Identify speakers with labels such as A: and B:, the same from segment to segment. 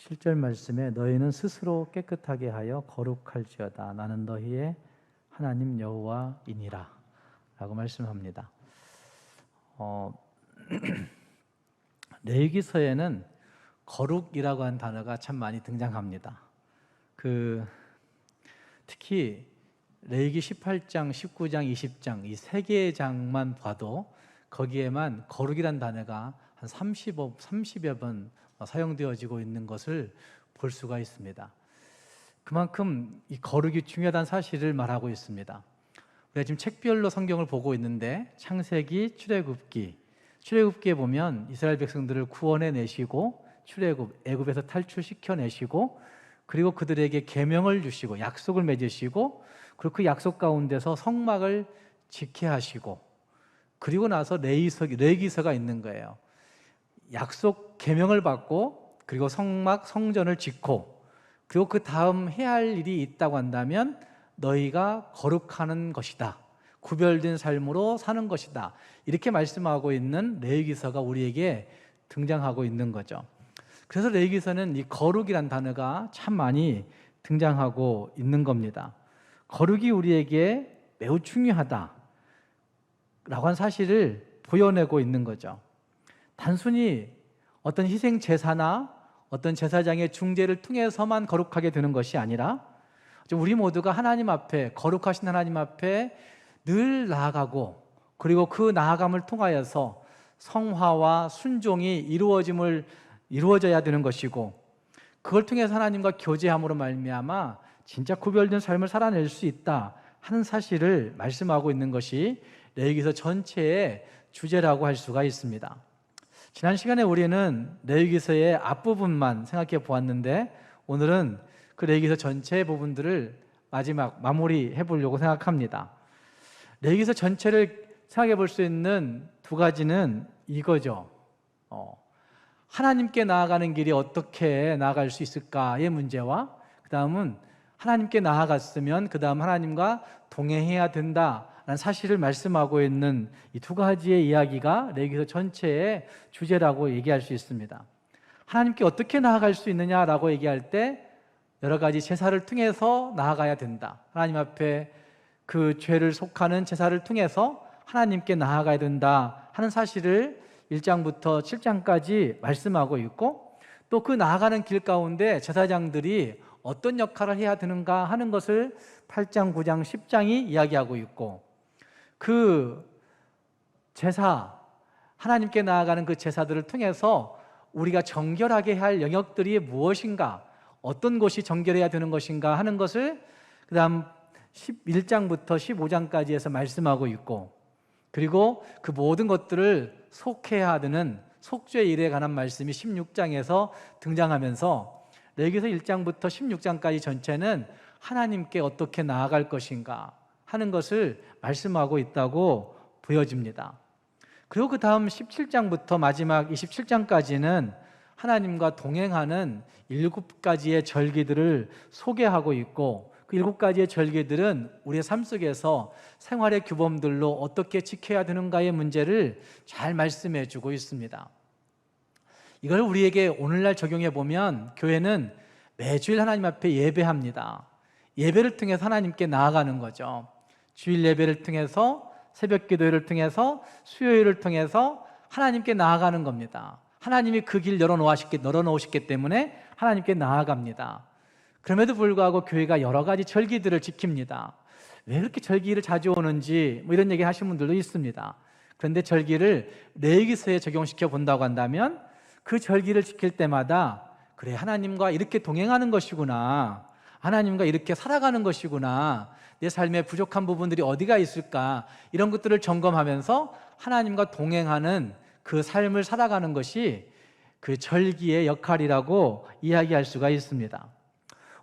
A: 7절 말씀에 너희는 스스로 깨끗하게 하여 거룩할지어다. 나는 너희의 하나님 여호와이니라 라고 말씀합니다. 레위기서에는 거룩이라고 하는 단어가 참 많이 등장합니다. 특히 레위기 18장, 19장, 20장 이 세 개의 장만 봐도 거기에만 거룩이란 단어가 한 30여 번 사용되어지고 있는 것을 볼 수가 있습니다. 그만큼 이 거룩이 중요하다는 사실을 말하고 있습니다. 우리가 지금 책별로 성경을 보고 있는데 창세기, 출애굽기에 보면 이스라엘 백성들을 구원해 내시고 애굽에서 탈출시켜 내시고 그리고 그들에게 계명을 주시고 약속을 맺으시고 그리고 그 약속 가운데서 성막을 지켜야 하시고 그리고 나서 레위기서가 있는 거예요. 약속 계명을 받고 그리고 성전을 짓고 그리고 그 다음 해야 할 일이 있다고 한다면 너희가 거룩하는 것이다. 구별된 삶으로 사는 것이다. 이렇게 말씀하고 있는 레위기서가 우리에게 등장하고 있는 거죠. 그래서 레위기서는 이 거룩이란 단어가 참 많이 등장하고 있는 겁니다. 거룩이 우리에게 매우 중요하다 라고 한 사실을 보여내고 있는 거죠. 단순히 어떤 희생 제사나 어떤 제사장의 중재를 통해서만 거룩하게 되는 것이 아니라 우리 모두가 하나님 앞에, 거룩하신 하나님 앞에 늘 나아가고 그리고 그 나아감을 통하여서 성화와 순종이 이루어져야 되는 것이고 그걸 통해서 하나님과 교제함으로 말미암아 진짜 구별된 삶을 살아낼 수 있다 하는 사실을 말씀하고 있는 것이 레위기서 전체의 주제라고 할 수가 있습니다. 지난 시간에 우리는 레위기서의 앞부분만 생각해 보았는데 오늘은 그 레위기서 전체 부분들을 마지막 마무리해 보려고 생각합니다. 레위기서 전체를 생각해 볼 수 있는 두 가지는 이거죠. 하나님께 나아가는 길이 어떻게 나아갈 수 있을까의 문제와 그 다음은 하나님께 나아갔으면 그 다음 하나님과 동행해야 된다라는 사실을 말씀하고 있는 이 두 가지의 이야기가 레위기서 전체의 주제라고 얘기할 수 있습니다. 하나님께 어떻게 나아갈 수 있느냐라고 얘기할 때 여러 가지 제사를 통해서 나아가야 된다. 하나님 앞에 그 죄를 속하는 제사를 통해서 하나님께 나아가야 된다 하는 사실을 1장부터 7장까지 말씀하고 있고 또 그 나아가는 길 가운데 제사장들이 어떤 역할을 해야 되는가 하는 것을 8장, 9장, 10장이 이야기하고 있고 그 제사, 하나님께 나아가는 그 제사들을 통해서 우리가 정결하게 할 영역들이 무엇인가, 어떤 것이 정결해야 되는 것인가 하는 것을 그 다음 11장부터 15장까지 해서 말씀하고 있고 그리고 그 모든 것들을 속해야 되는 속죄의 일에 관한 말씀이 16장에서 등장하면서 레위기서 1장부터 16장까지 전체는 하나님께 어떻게 나아갈 것인가 하는 것을 말씀하고 있다고 보여집니다. 그리고 그 다음 17장부터 마지막 27장까지는 하나님과 동행하는 7가지의 절기들을 소개하고 있고 그 7가지의 절기들은 우리의 삶 속에서 생활의 규범들로 어떻게 지켜야 되는가의 문제를 잘 말씀해 주고 있습니다. 이걸 우리에게 오늘날 적용해 보면 교회는 매주일 하나님 앞에 예배합니다. 예배를 통해서 하나님께 나아가는 거죠. 주일 예배를 통해서 새벽 기도회를 통해서 수요일을 통해서 하나님께 나아가는 겁니다. 하나님이 그 길 열어놓으셨기 때문에 하나님께 나아갑니다. 그럼에도 불구하고 교회가 여러 가지 절기들을 지킵니다. 왜 그렇게 절기를 자주 오는지 이런 얘기 하시는 분들도 있습니다. 그런데 절기를 레위기서에 적용시켜 본다고 한다면 그 절기를 지킬 때마다 그래, 하나님과 이렇게 동행하는 것이구나, 하나님과 이렇게 살아가는 것이구나, 내 삶에 부족한 부분들이 어디가 있을까, 이런 것들을 점검하면서 하나님과 동행하는 그 삶을 살아가는 것이 그 절기의 역할이라고 이야기할 수가 있습니다.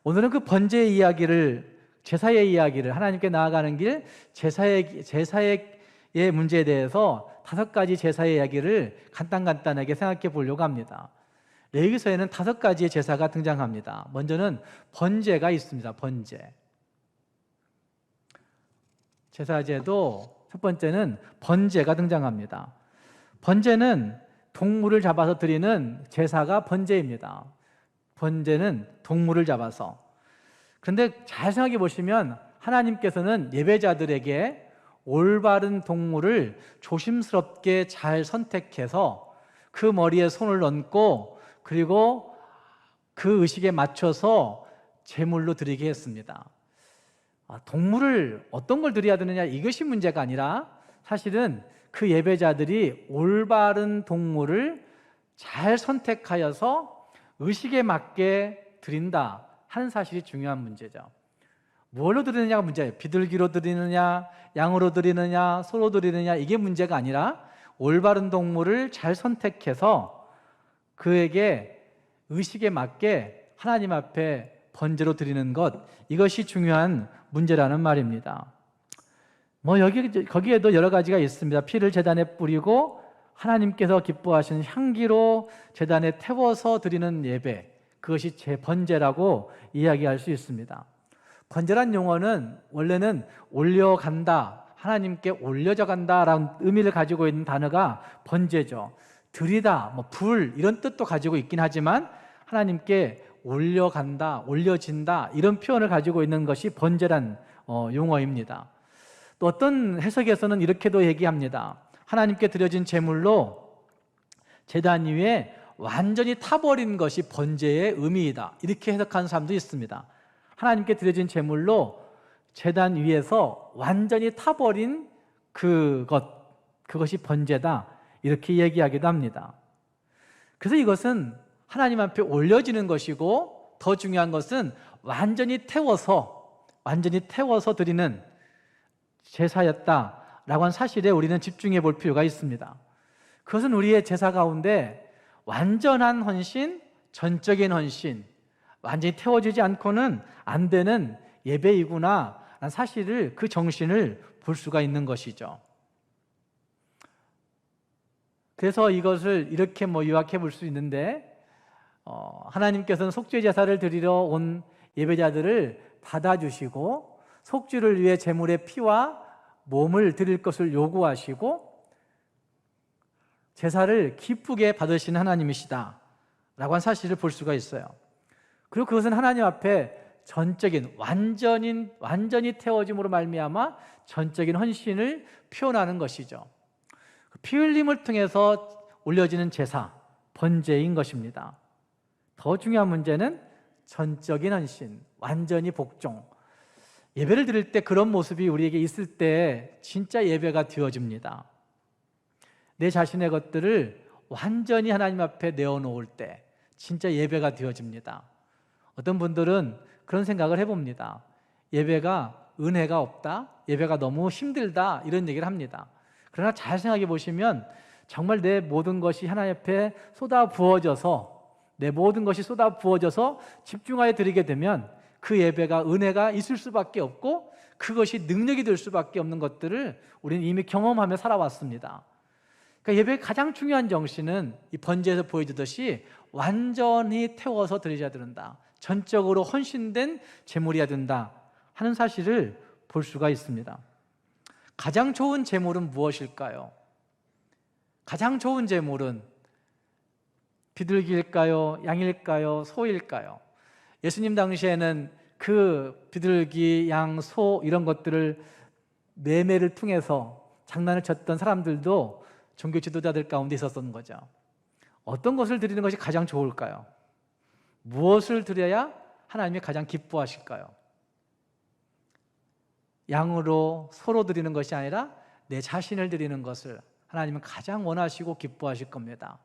A: 오늘은 그 번제의 이야기를, 제사의 이야기를, 하나님께 나아가는 길, 제사의 문제에 대해서 5가지 제사의 이야기를 간단하게 생각해 보려고 합니다. 레위기서에는 5가지의 제사가 등장합니다. 먼저는 번제가 있습니다. 번제. 제사제도 첫 번째는 번제가 번제는 동물을 잡아서. 그런데 잘 생각해 보시면 하나님께서는 예배자들에게 올바른 동물을 조심스럽게 잘 선택해서 그 머리에 손을 얹고 그리고 그 의식에 맞춰서 제물로 드리게 했습니다. 동물을 어떤 걸 드려야 되느냐 이것이 문제가 아니라 사실은 그 예배자들이 올바른 동물을 잘 선택하여서 의식에 맞게 드린다 하는 사실이 중요한 문제죠. 뭘로 드리느냐가 문제예요. 비둘기로 드리느냐, 양으로 드리느냐, 소로 드리느냐 이게 문제가 아니라 올바른 동물을 잘 선택해서 그에게 의식에 맞게 하나님 앞에 번제로 드리는 것, 이것이 중요한 문제라는 말입니다. 거기에도 여러 가지가 있습니다. 피를 제단에 뿌리고 하나님께서 기뻐하시는 향기로 제단에 태워서 드리는 예배, 그것이 제 번제라고 이야기할 수 있습니다. 번제란 용어는 원래는 올려간다, 하나님께 올려져 간다라는 의미를 가지고 있는 단어가 번제죠. 드리다, 불 이런 뜻도 가지고 있긴 하지만 하나님께 올려간다, 올려진다 이런 표현을 가지고 있는 것이 번제란 용어입니다. 또 어떤 해석에서는 이렇게도 얘기합니다. 하나님께 드려진 제물로 제단 위에 완전히 타버린 것이 번제의 의미이다, 이렇게 해석하는 사람도 있습니다. 하나님께 드려진 제물로 제단 위에서 완전히 타버린 그것이 번제다, 이렇게 얘기하기도 합니다. 그래서 이것은 하나님 앞에 올려지는 것이고 더 중요한 것은 완전히 태워서 드리는 제사였다라고 한 사실에 우리는 집중해 볼 필요가 있습니다. 그것은 우리의 제사 가운데 완전한 헌신, 전적인 헌신, 완전히 태워지지 않고는 안 되는 예배이구나 라는 사실을, 그 정신을 볼 수가 있는 것이죠. 그래서 이것을 이렇게 요약해 볼 수 있는데, 하나님께서는 속죄 제사를 드리러 온 예배자들을 받아주시고 속죄를 위해 제물의 피와 몸을 드릴 것을 요구하시고 제사를 기쁘게 받으시는 하나님이시다 라고 한 사실을 볼 수가 있어요. 그리고 그것은 하나님 앞에 전적인 완전히 태워짐으로 말미암아 전적인 헌신을 표현하는 것이죠. 피 흘림을 통해서 올려지는 제사, 번제인 것입니다. 더 중요한 문제는 전적인 헌신, 완전히 복종. 예배를 드릴 때 그런 모습이 우리에게 있을 때 진짜 예배가 되어집니다. 내 자신의 것들을 완전히 하나님 앞에 내어놓을 때 진짜 예배가 되어집니다. 어떤 분들은 그런 생각을 해봅니다. 예배가 은혜가 없다, 예배가 너무 힘들다, 이런 얘기를 합니다. 그러나 잘 생각해 보시면 정말 내 모든 것이 하나님 앞에 쏟아 부어져서 집중하여 드리게 되면 그 예배가 은혜가 있을 수밖에 없고 그것이 능력이 될 수밖에 없는 것들을 우리는 이미 경험하며 살아왔습니다. 그러니까 예배의 가장 중요한 정신은 이 번제에서 보여주듯이 완전히 태워서 드려야 된다, 전적으로 헌신된 제물이어야 된다 하는 사실을 볼 수가 있습니다. 가장 좋은 제물은 무엇일까요? 가장 좋은 제물은 비둘기일까요? 양일까요? 소일까요? 예수님 당시에는 그 비둘기, 양, 소 이런 것들을 매매를 통해서 장난을 쳤던 사람들도 종교 지도자들 가운데 있었던 거죠. 어떤 것을 드리는 것이 가장 좋을까요? 무엇을 드려야 하나님이 가장 기뻐하실까요? 양으로, 소로 드리는 것이 아니라 내 자신을 드리는 것을 하나님은 가장 원하시고 기뻐하실 겁니다.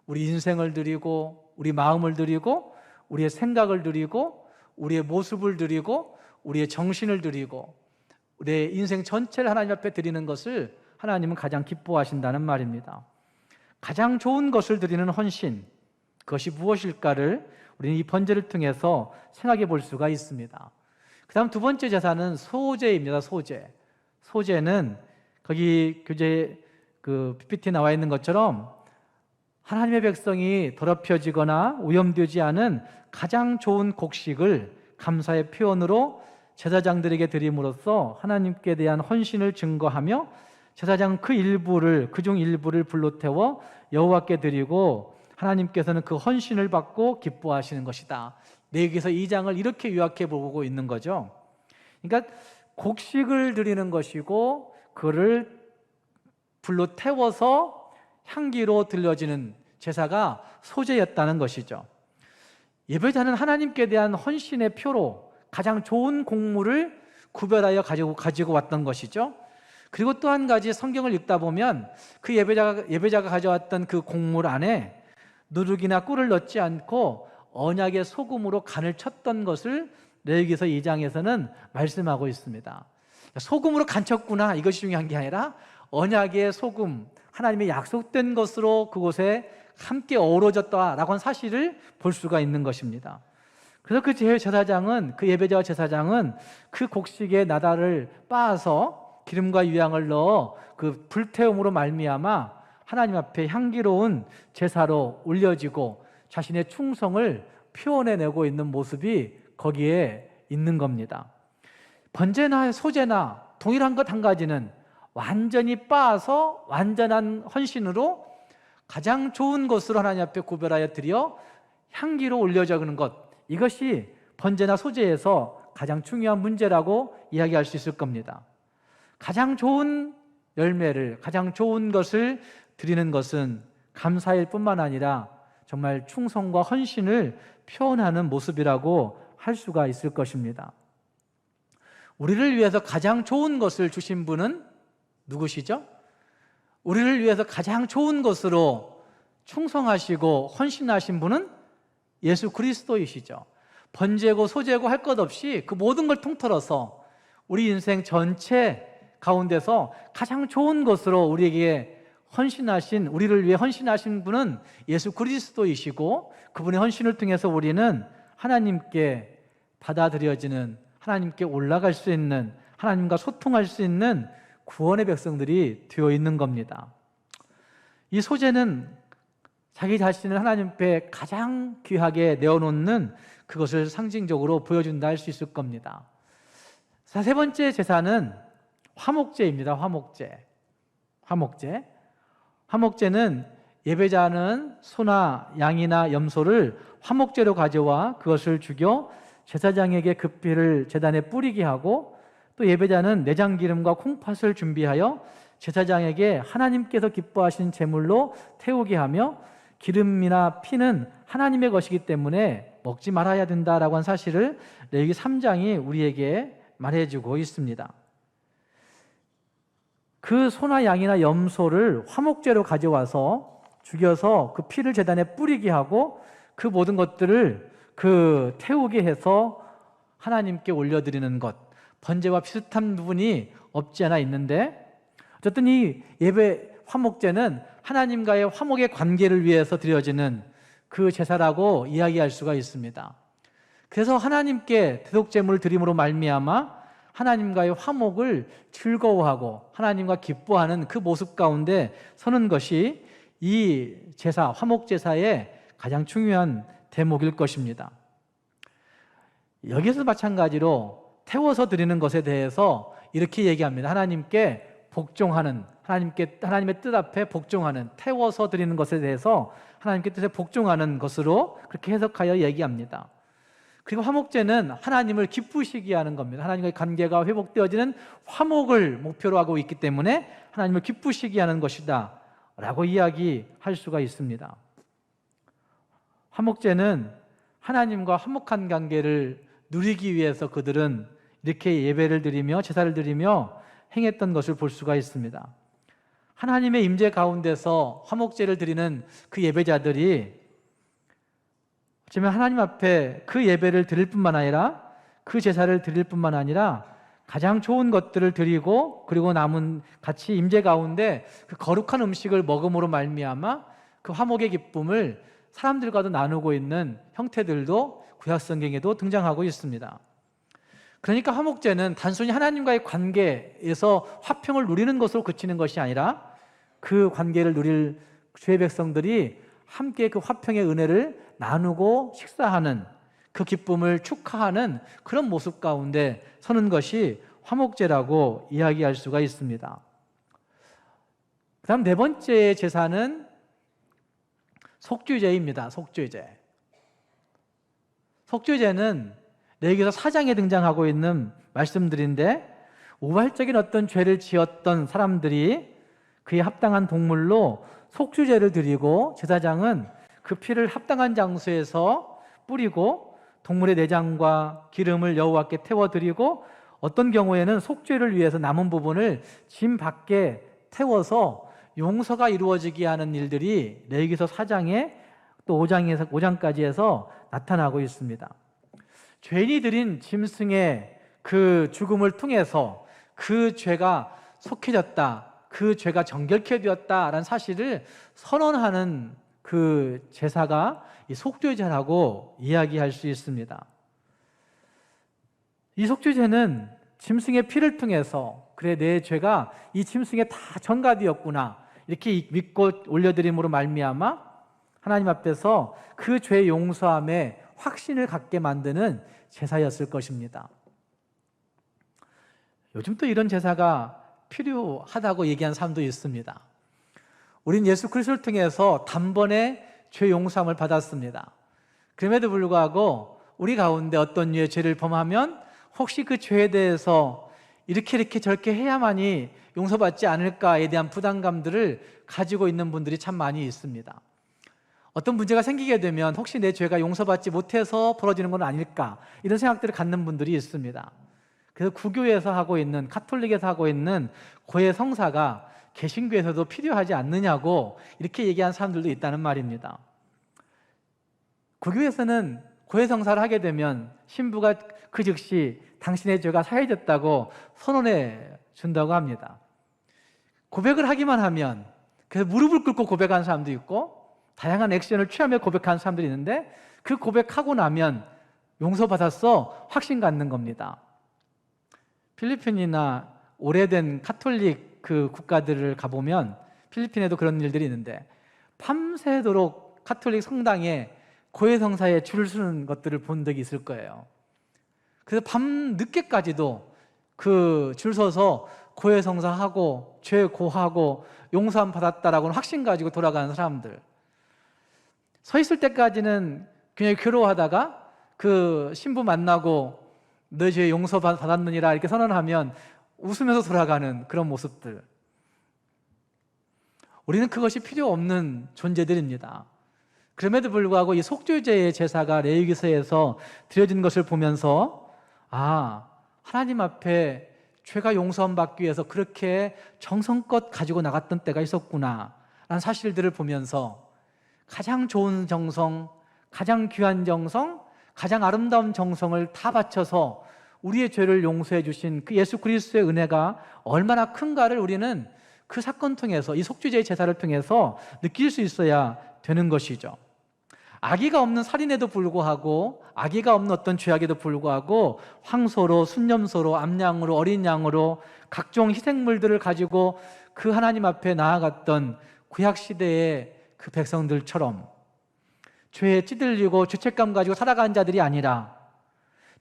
A: 우리 인생을 드리고, 우리 마음을 드리고, 우리의 생각을 드리고, 우리의 모습을 드리고, 우리의 정신을 드리고, 우리의 인생 전체를 하나님 앞에 드리는 것을 하나님은 가장 기뻐하신다는 말입니다. 가장 좋은 것을 드리는 헌신, 그것이 무엇일까를 우리는 이 번제를 통해서 생각해 볼 수가 있습니다. 그 다음 두 번째 제사는 소제입니다. 소제는 거기 교재 PPT 나와 있는 것처럼 하나님의 백성이 더럽혀지거나 오염되지 않은 가장 좋은 곡식을 감사의 표현으로 제사장들에게 드림으로써 하나님께 대한 헌신을 증거하며 제사장 그중 일부를 불로 태워 여호와께 드리고 하나님께서는 그 헌신을 받고 기뻐하시는 것이다. 레위기서 2장을 이렇게 요약해 보고 있는 거죠. 그러니까 곡식을 드리는 것이고 그를 불로 태워서 향기로 들려지는 제사가 소제였다는 것이죠. 예배자는 하나님께 대한 헌신의 표로 가장 좋은 곡물을 구별하여 가지고 왔던 것이죠. 그리고 또 한 가지 성경을 읽다 보면 그 예배자가 가져왔던 그 곡물 안에 누룩이나 꿀을 넣지 않고 언약의 소금으로 간을 쳤던 것을 레위기서 2장에서는 말씀하고 있습니다. 소금으로 간 쳤구나, 이것이 중요한 게 아니라 언약의 소금, 하나님의 약속된 것으로 그곳에 함께 어우러졌다라고 하는 사실을 볼 수가 있는 것입니다. 그래서 그 제사장은, 그 예배자와 제사장은 그 곡식의 나달을 빻아서 기름과 유향을 넣어 그 불태움으로 말미암아 하나님 앞에 향기로운 제사로 올려지고 자신의 충성을 표현해내고 있는 모습이 거기에 있는 겁니다. 번제나 소제나 동일한 것 한 가지는 완전히 빻아서 완전한 헌신으로 가장 좋은 것으로 하나님 앞에 구별하여 드려 향기로 올려지는 것, 이것이 번제나 소제에서 가장 중요한 문제라고 이야기할 수 있을 겁니다. 가장 좋은 열매를, 가장 좋은 것을 드리는 것은 감사일 뿐만 아니라 정말 충성과 헌신을 표현하는 모습이라고 할 수가 있을 것입니다. 우리를 위해서 가장 좋은 것을 주신 분은 누구시죠? 우리를 위해서 가장 좋은 것으로 충성하시고 헌신하신 분은 예수 그리스도이시죠. 번제고 소제고 할 것 없이 그 모든 걸 통틀어서 우리 인생 전체 가운데서 가장 좋은 것으로 우리에게 헌신하신, 우리를 위해 헌신하신 분은 예수 그리스도이시고, 그분의 헌신을 통해서 우리는 하나님께 받아들여지는, 하나님께 올라갈 수 있는, 하나님과 소통할 수 있는 구원의 백성들이 되어 있는 겁니다. 이 소제는 자기 자신을 하나님 앞에 가장 귀하게 내어놓는 그것을 상징적으로 보여준다 할 수 있을 겁니다. 자, 세 번째 제사는 화목제입니다. 화목제는 예배자는 소나 양이나 염소를 화목제로 가져와 그것을 죽여 제사장에게 그 피를 제단에 뿌리게 하고, 또 예배자는 내장기름과 콩팥을 준비하여 제사장에게 하나님께서 기뻐하신 제물로 태우게 하며, 기름이나 피는 하나님의 것이기 때문에 먹지 말아야 된다라고 한 사실을 레위기 3장이 우리에게 말해주고 있습니다. 그 소나 양이나 염소를 화목제로 가져와서 죽여서 그 피를 제단에 뿌리게 하고 그 모든 것들을 태우게 해서 하나님께 올려드리는 것, 번제와 비슷한 부분이 없지 않아 있는데, 어쨌든 이 예배 화목제는 하나님과의 화목의 관계를 위해서 드려지는 그 제사라고 이야기할 수가 있습니다. 그래서 하나님께 대속제물을 드림으로 말미암아 하나님과의 화목을 즐거워하고 하나님과 기뻐하는 그 모습 가운데 서는 것이 이 제사, 화목제사의 가장 중요한 대목일 것입니다. 여기서 마찬가지로 태워서 드리는 것에 대해서 이렇게 얘기합니다. 하나님께 복종하는, 하나님의 뜻 앞에 복종하는, 태워서 드리는 것에 대해서 하나님께 뜻에 복종하는 것으로 그렇게 해석하여 얘기합니다. 그리고 화목제는 하나님을 기쁘시게 하는 겁니다. 하나님과의 관계가 회복되어지는 화목을 목표로 하고 있기 때문에 하나님을 기쁘시게 하는 것이다 라고 이야기할 수가 있습니다. 화목제는 하나님과 화목한 관계를 누리기 위해서 그들은 이렇게 예배를 드리며 제사를 드리며 행했던 것을 볼 수가 있습니다. 하나님의 임재 가운데서 화목제를 드리는 그 예배자들이 어쩌면 하나님 앞에 그 예배를 드릴 뿐만 아니라, 그 제사를 드릴 뿐만 아니라 가장 좋은 것들을 드리고, 그리고 남은 같이 임재 가운데 그 거룩한 음식을 먹음으로 말미암아 그 화목의 기쁨을 사람들과도 나누고 있는 형태들도 구약 성경에도 등장하고 있습니다. 그러니까 화목제는 단순히 하나님과의 관계에서 화평을 누리는 것으로 그치는 것이 아니라, 그 관계를 누릴 주의 백성들이 함께 그 화평의 은혜를 나누고 식사하는, 그 기쁨을 축하하는 그런 모습 가운데 서는 것이 화목제라고 이야기할 수가 있습니다. 그 다음 네 번째 제사는 속죄제입니다. 속죄제. 속죄제는 레위기서 4장에 등장하고 있는 말씀들인데, 우발적인 어떤 죄를 지었던 사람들이 그에 합당한 동물로 속죄제를 드리고, 제사장은 그 피를 합당한 장소에서 뿌리고 동물의 내장과 기름을 여호와께 태워드리고, 어떤 경우에는 속죄를 위해서 남은 부분을 짐 밖에 태워서 용서가 이루어지게 하는 일들이 레위기서 4장에 또 5장까지 해서 나타나고 있습니다. 죄인이 드린 짐승의 그 죽음을 통해서 그 죄가 속해졌다, 그 죄가 정결케 되었다라는 사실을 선언하는 그 제사가 이 속죄제라고 이야기할 수 있습니다. 이 속죄제는 짐승의 피를 통해서, 그래 내 죄가 이 짐승에 다 전가되었구나 이렇게 믿고 올려드림으로 말미암아 하나님 앞에서 그 죄 용서함에 확신을 갖게 만드는 제사였을 것입니다. 요즘 또 이런 제사가 필요하다고 얘기한 사람도 있습니다. 우린 예수 그리스도를 통해서 단번에 죄 용서함을 받았습니다. 그럼에도 불구하고 우리 가운데 어떤 류의 죄를 범하면 혹시 그 죄에 대해서 이렇게 저렇게 해야만이 용서받지 않을까에 대한 부담감들을 가지고 있는 분들이 참 많이 있습니다. 어떤 문제가 생기게 되면 혹시 내 죄가 용서받지 못해서 벌어지는 건 아닐까, 이런 생각들을 갖는 분들이 있습니다. 그래서 구교에서 하고 있는, 가톨릭에서 하고 있는 고해 성사가 개신교에서도 필요하지 않느냐고 이렇게 얘기한 사람들도 있다는 말입니다. 구교에서는 고해 성사를 하게 되면 신부가 그 즉시 당신의 죄가 사해졌다고 선언해 준다고 합니다. 고백을 하기만 하면, 그래서 무릎을 꿇고 고백하는 사람도 있고 다양한 액션을 취하며 고백하는 사람들이 있는데, 그 고백하고 나면 용서받았어 확신 갖는 겁니다. 필리핀이나 오래된 카톨릭 그 국가들을 가보면, 필리핀에도 그런 일들이 있는데 밤새도록 카톨릭 성당에 고해성사에 줄을 서는 것들을 본 적이 있을 거예요. 그래서 밤 늦게까지도 그 줄 서서 고해성사하고 죄 고하고 용서함 받았다라고는 확신 가지고 돌아가는 사람들, 서 있을 때까지는 그냥 괴로워하다가 그 신부 만나고 너 죄 용서 받았느니라 이렇게 선언하면 웃으면서 돌아가는 그런 모습들, 우리는 그것이 필요 없는 존재들입니다. 그럼에도 불구하고 이 속죄제의 제사가 레위기서에서 드려진 것을 보면서, 아, 하나님 앞에 죄가 용서함 받기 위해서 그렇게 정성껏 가지고 나갔던 때가 있었구나 라는 사실들을 보면서, 가장 좋은 정성, 가장 귀한 정성, 가장 아름다운 정성을 다 바쳐서 우리의 죄를 용서해 주신 그 예수 그리스도의 은혜가 얼마나 큰가를 우리는 그 사건 통해서, 이 속죄제의 제사를 통해서 느낄 수 있어야 되는 것이죠. 아기가 없는 살인에도 불구하고, 아기가 없는 어떤 죄악에도 불구하고 황소로, 순념소로, 암양으로, 어린 양으로 각종 희생물들을 가지고 그 하나님 앞에 나아갔던 구약시대의 그 백성들처럼 죄에 찌들리고 죄책감 가지고 살아간 자들이 아니라,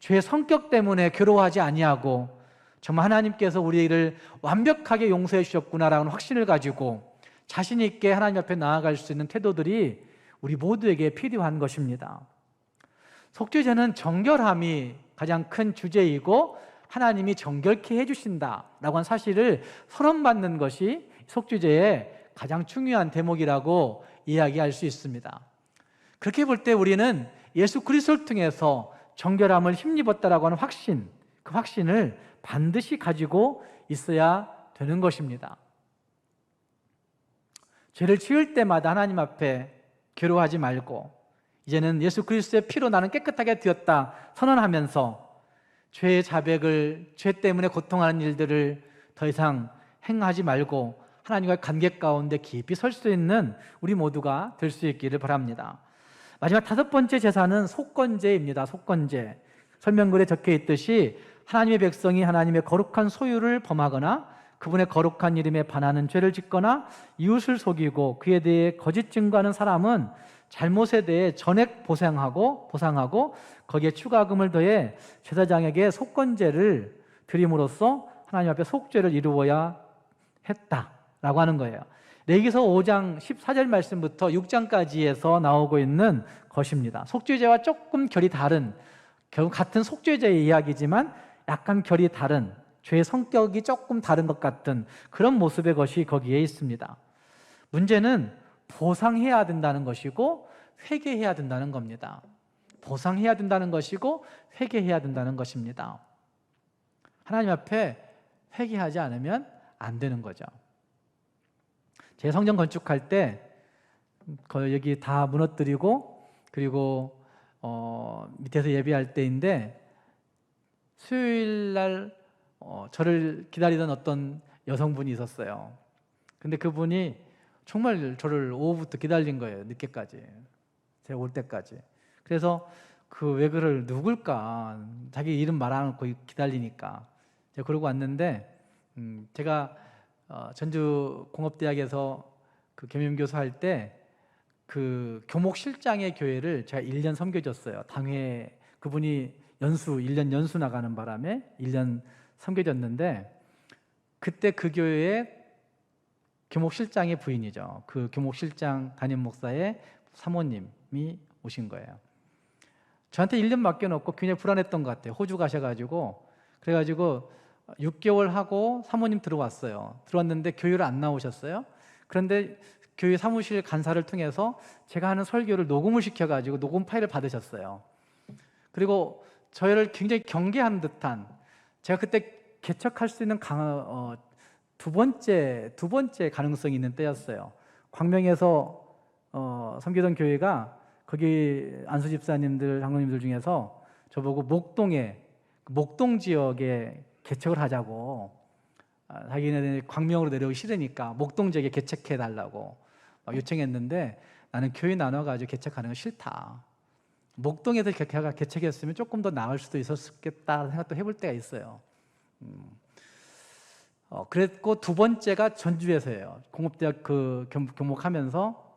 A: 죄의 성격 때문에 괴로워하지 아니하고 정말 하나님께서 우리를 완벽하게 용서해 주셨구나라는 확신을 가지고 자신 있게 하나님 앞에 나아갈 수 있는 태도들이 우리 모두에게 필요한 것입니다. 속죄제는 정결함이 가장 큰 주제이고 하나님이 정결케 해주신다라고 한 사실을 선언받는 것이 속죄제의 가장 중요한 대목이라고 이야기할 수 있습니다. 그렇게 볼 때 우리는 예수 그리스도를 통해서 정결함을 힘입었다라고 하는 확신, 그 확신을 반드시 가지고 있어야 되는 것입니다. 죄를 지을 때마다 하나님 앞에 괴로워하지 말고, 이제는 예수 그리스도의 피로 나는 깨끗하게 되었다 선언하면서 죄의 자백을, 죄 때문에 고통하는 일들을 더 이상 행하지 말고 하나님과의 관계 가운데 깊이 설 수 있는 우리 모두가 될 수 있기를 바랍니다. 마지막 5번째 제사는 속건제입니다. 속건제. 설명글에 적혀 있듯이 하나님의 백성이 하나님의 거룩한 소유를 범하거나 그분의 거룩한 이름에 반하는 죄를 짓거나 이웃을 속이고 그에 대해 거짓 증거하는 사람은 잘못에 대해 전액 보상하고 거기에 추가금을 더해 제사장에게 속건제를 드림으로써 하나님 앞에 속죄를 이루어야 했다라고 하는 거예요. 레위기서 5장 14절 말씀부터 6장까지에서 나오고 있는 것입니다. 속죄제와 조금 결이 다른, 결국 같은 속죄제의 이야기지만 약간 결이 다른, 죄의 성격이 조금 다른 것 같은 그런 모습의 것이 거기에 있습니다. 문제는 보상해야 된다는 것이고 회개해야 된다는 겁니다. 보상해야 된다는 것이고 회개해야 된다는 것입니다. 하나님 앞에 회개하지 않으면 안 되는 거죠. 제 성전 건축할 때 여기 다 무너뜨리고 그리고 밑에서 예배할 때인데 수요일 날 저를 기다리던 어떤 여성분이 있었어요. 근데 그분이 정말 저를 오후부터 기다린 거예요. 늦게까지. 제가 올 때까지. 그래서 왜 그를 누굴까? 자기 이름 말 안 하고 기다리니까. 제가 그러고 왔는데 제가 전주 공업대학에서 그 겸임교수 할 때 그 교목실장의 교회를 제가 1년 섬겨줬어요. 당회 그분이 1년 연수 나가는 바람에 1년 섬겨줬는데 그때 그 교회에 교목실장의 부인이죠. 그 교목실장 담임 목사의 사모님이 오신 거예요. 저한테 1년 맡겨놓고 굉장히 불안했던 것 같아요. 호주 가셔가지고 그래가지고 6개월 하고 사모님 들어왔어요. 들어왔는데 교회를 안 나오셨어요. 그런데 교회 사무실 간사를 통해서 제가 하는 설교를 녹음을 시켜가지고 녹음 파일을 받으셨어요. 그리고 저희를 굉장히 경계하는 듯한, 제가 그때 개척할 수 있는 두 번째 가능성이 있는 때였어요. 광명에서 섬기던 교회가 거기 안수 집사님들, 장로님들 중에서 저보고 목동 지역에 개척을 하자고, 자기네들이 광명으로 내려오기 싫으니까 목동 지역에 개척해 달라고 요청했는데 나는 교회 나눠가지고 개척하는 건 싫다. 목동에서 개척했으면 조금 더 나을 수도 있었겠다 생각도 해볼 때가 있어요. 그랬고 두 번째가 전주에서예요. 공업대학 교목하면서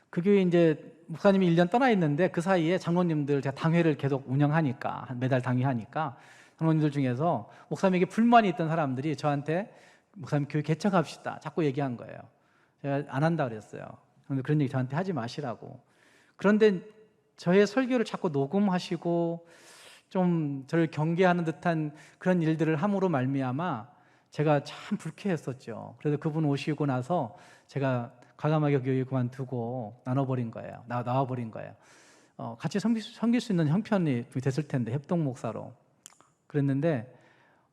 A: 그 교회 이제 목사님이 1년 떠나 있는데 그 사이에 장로님들 제가 당회를 계속 운영하니까 매달 당회하니까 장로님들 중에서 목사님에게 불만이 있던 사람들이 저한테 목사님 교회 개척합시다 자꾸 얘기한 거예요. 제가 안 한다 그랬어요. 그런데 그런 얘기 저한테 하지 마시라고. 그런데 저의 설교를 자꾸 녹음하시고 좀 저를 경계하는 듯한 그런 일들을 함으로 말미암아 제가 참 불쾌했었죠. 그래서 그분 오시고 나서 제가 과감하게 교회 그만두고 나와버린 거예요. 같이 섬길 수 있는 형편이 됐을 텐데 협동 목사로. 그랬는데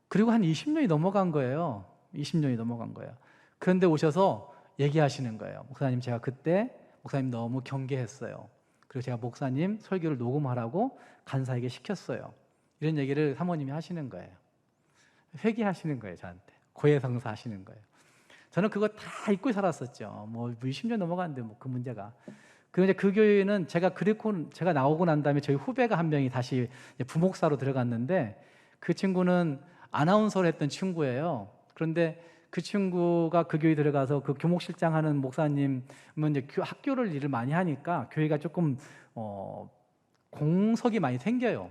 A: 그리고 한 20년이 넘어간 거예요. 20년이 넘어간 거예요. 그런데 오셔서 얘기하시는 거예요. 목사님, 제가 그때 목사님 너무 경계했어요. 그리고 제가 목사님 설교를 녹음하라고 간사에게 시켰어요. 이런 얘기를 사모님이 하시는 거예요. 회개하시는 거예요. 저한테 고해성사 하시는 거예요. 저는 그거 다 잊고 살았었죠. 20년 넘어갔는데 그 문제가. 그런데 그 교회는 제가 나오고 난 다음에 저희 후배가 한 명이 다시 부목사로 들어갔는데 그 친구는 아나운서를 했던 친구예요. 그런데 그 친구가 그 교회 들어가서 그 교목실장 하는 목사님은 이제 학교를 일을 많이 하니까 교회가 조금 공석이 많이 생겨요.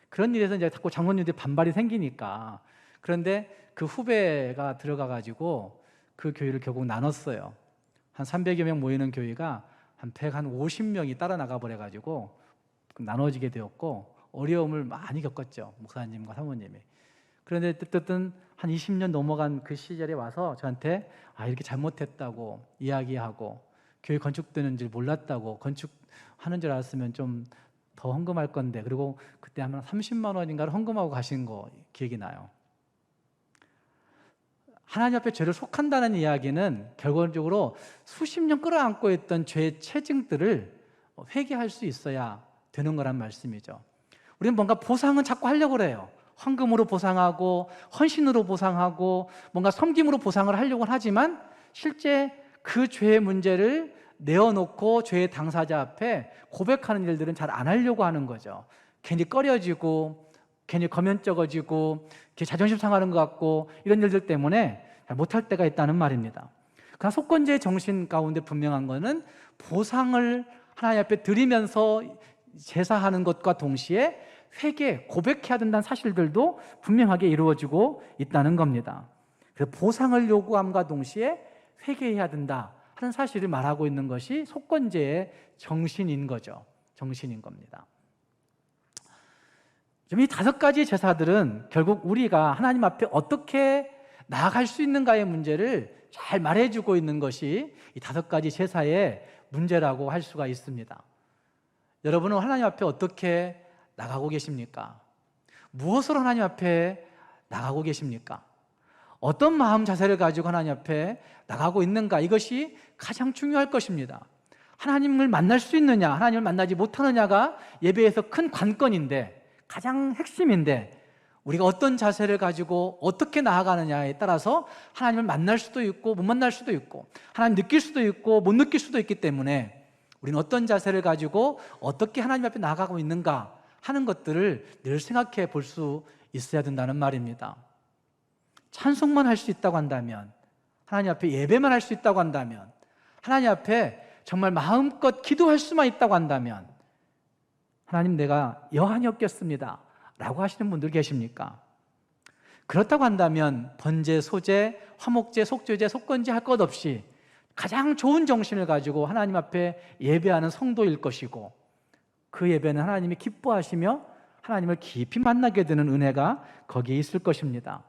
A: 그런 일에서 이제 자꾸 장로님들이 반발이 생기니까. 그런데 그 후배가 들어가가지고 그 교회를 결국 나눴어요. 한 300여 명 모이는 교회가 한 150명이 따라 나가 버려가지고 나눠지게 되었고 어려움을 많이 겪었죠. 목사님과 사모님이. 그런데 어쨌든 한 20년 넘어간 그 시절에 와서 저한테 이렇게 잘못했다고 이야기하고 교회 건축되는 줄 몰랐다고, 건축하는 줄 알았으면 좀 더 헌금할 건데, 그리고 그때 아마 30만 원인가를 헌금하고 가신 거 기억이 나요. 하나님 앞에 죄를 속한다는 이야기는 결과적으로 수십 년 끌어안고 있던 죄의 체증들을 회개할 수 있어야 되는 거란 말씀이죠. 우리는 뭔가 보상은 자꾸 하려고 그래요. 헌금으로 보상하고 헌신으로 보상하고 뭔가 섬김으로 보상을 하려고 하지만 실제 그 죄의 문제를 내어놓고 죄의 당사자 앞에 고백하는 일들은 잘 안 하려고 하는 거죠. 괜히 꺼려지고 괜히 거면쩍어지고 자존심 상하는 것 같고 이런 일들 때문에 잘 못할 때가 있다는 말입니다. 그러나 속건제의 정신 가운데 분명한 것은 보상을 하나님 앞에 드리면서 제사하는 것과 동시에 회개, 고백해야 된다는 사실들도 분명하게 이루어지고 있다는 겁니다. 그래서 보상을 요구함과 동시에 회개해야 된다 하는 사실을 말하고 있는 것이 속건제의 정신인 거죠. 정신인 겁니다. 이 5가지 제사들은 결국 우리가 하나님 앞에 어떻게 나아갈 수 있는가의 문제를 잘 말해주고 있는 것이 이 5가지 제사의 문제라고 할 수가 있습니다. 여러분은 하나님 앞에 어떻게 나가고 계십니까? 무엇으로 하나님 앞에 나가고 계십니까? 어떤 마음 자세를 가지고 하나님 앞에 나가고 있는가, 이것이 가장 중요할 것입니다. 하나님을 만날 수 있느냐, 하나님을 만나지 못하느냐가 예배에서 큰 관건인데, 가장 핵심인데, 우리가 어떤 자세를 가지고 어떻게 나아가느냐에 따라서 하나님을 만날 수도 있고 못 만날 수도 있고, 하나님 느낄 수도 있고 못 느낄 수도 있기 때문에 우리는 어떤 자세를 가지고 어떻게 하나님 앞에 나아가고 있는가 하는 것들을 늘 생각해 볼 수 있어야 된다는 말입니다. 찬송만 할 수 있다고 한다면, 하나님 앞에 예배만 할 수 있다고 한다면, 하나님 앞에 정말 마음껏 기도할 수만 있다고 한다면, 하나님 내가 여한이 없겠습니다 라고 하시는 분들 계십니까? 그렇다고 한다면 번제, 소제, 화목제, 속죄제, 속건제 할 것 없이 가장 좋은 정신을 가지고 하나님 앞에 예배하는 성도일 것이고, 그 예배는 하나님이 기뻐하시며 하나님을 깊이 만나게 되는 은혜가 거기에 있을 것입니다.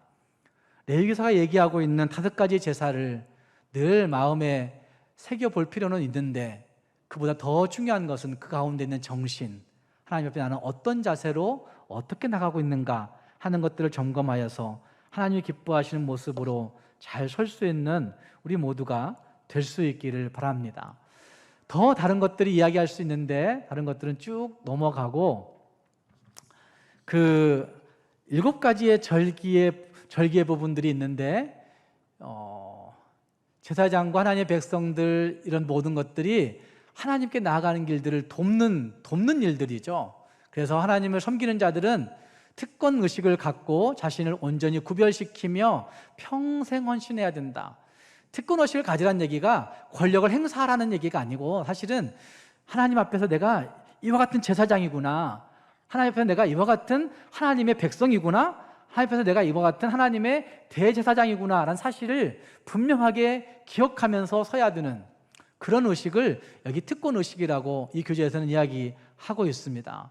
A: 레위기서가 얘기하고 있는 5가지 제사를 늘 마음에 새겨볼 필요는 있는데, 그보다 더 중요한 것은 그 가운데 있는 정신, 하나님 앞에 나는 어떤 자세로 어떻게 나가고 있는가 하는 것들을 점검하여서 하나님이 기뻐하시는 모습으로 잘 설 수 있는 우리 모두가 될 수 있기를 바랍니다. 더 다른 것들이 이야기할 수 있는데 다른 것들은 쭉 넘어가고, 그 7가지의 절기의 부분들이 있는데, 제사장과 하나님의 백성들, 이런 모든 것들이 하나님께 나아가는 길들을 돕는 일들이죠. 그래서 하나님을 섬기는 자들은 특권 의식을 갖고 자신을 온전히 구별시키며 평생 헌신해야 된다. 특권 의식을 가지라는 얘기가 권력을 행사하라는 얘기가 아니고, 사실은 하나님 앞에서 내가 이와 같은 제사장이구나, 하나님 앞에서 내가 이와 같은 하나님의 백성이구나, 하나님 앞에서 내가 이와 같은 하나님의 대제사장이구나 라는 사실을 분명하게 기억하면서 서야 되는 그런 의식을 여기 특권 의식이라고 이 교재에서는 이야기하고 있습니다.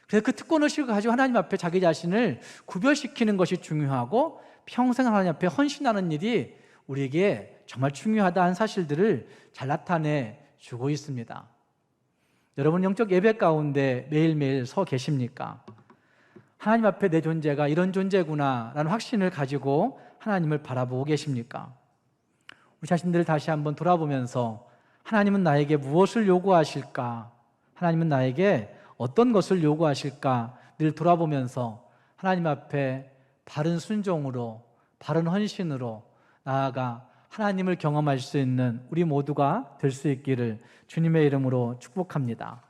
A: 그래서 그 특권 의식을 가지고 하나님 앞에 자기 자신을 구별시키는 것이 중요하고, 평생 하나님 앞에 헌신하는 일이 우리에게 정말 중요하다는 사실들을 잘 나타내 주고 있습니다. 여러분, 영적 예배 가운데 매일매일 서 계십니까? 하나님 앞에 내 존재가 이런 존재구나 라는 확신을 가지고 하나님을 바라보고 계십니까? 우리 자신들을 다시 한번 돌아보면서 하나님은 나에게 무엇을 요구하실까? 하나님은 나에게 어떤 것을 요구하실까? 늘 돌아보면서 하나님 앞에 바른 순종으로, 바른 헌신으로 나아가 하나님을 경험할 수 있는 우리 모두가 될 수 있기를 주님의 이름으로 축복합니다.